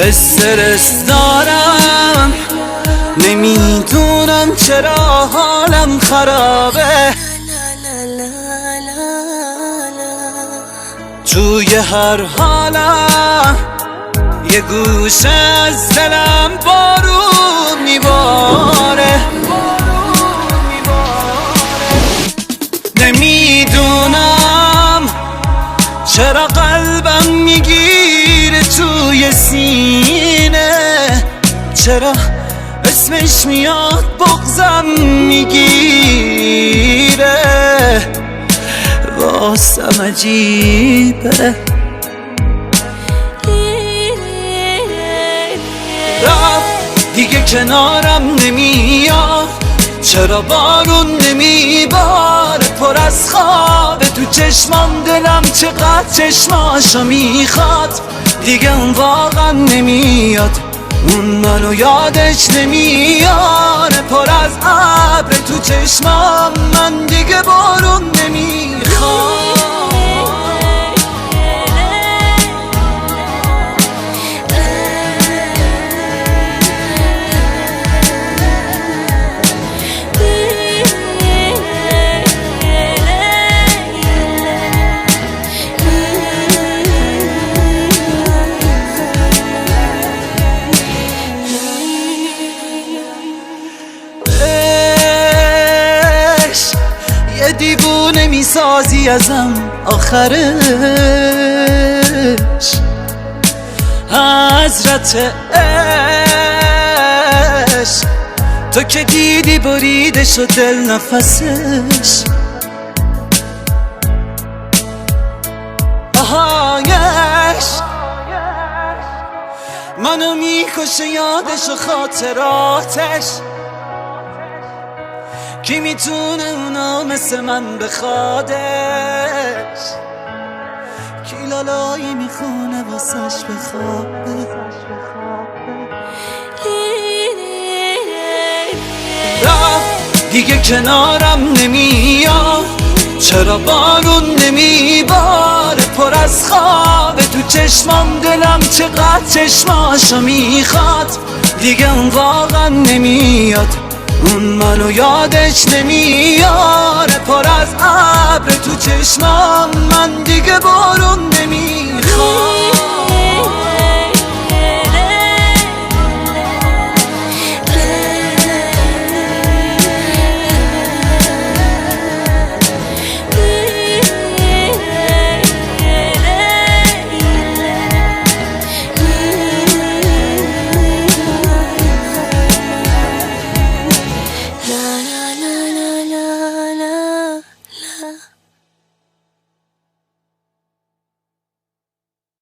استرس دارم نمیدونم چرا حالم خرابه، توی هر حالم یه گوشه از دلم بارون میباره. نمیدونم چرا قلبم میگیره توی سینه، چرا اسمش میاد بغضم میگیره، واسم عجیبه. رفت دیگه کنارم نمیاد، چرا بارون نمیباره، پر از خوابه تو چشمام، دلم چقدر چشماشو میخواد، دیگه اون واقعا نمیاد، اون منو یادش نمیاره، پر از ابر تو چشمام، من دیگه بارون نمیخواد. یه دیوونه میسازی ازم آخرش، حضرت عشق تو که دیدی بریده شد دل نفسش، آهایش منو میکشه یادش و خاطراتش، کی میتونه اونا مثل من بخوادش، کی لالایی میخونه واسش بخوابه. رفت دیگه کنارم نمیاد، چرا بارون نمیباره، پر از خوابه تو چشمام، دلم چقدر چشماشو میخواد، دیگه اون واقعا نمیاد، اون منو یادش نمیاره، پر از ابر تو چشمام، من دیگه بارون نمیخواد.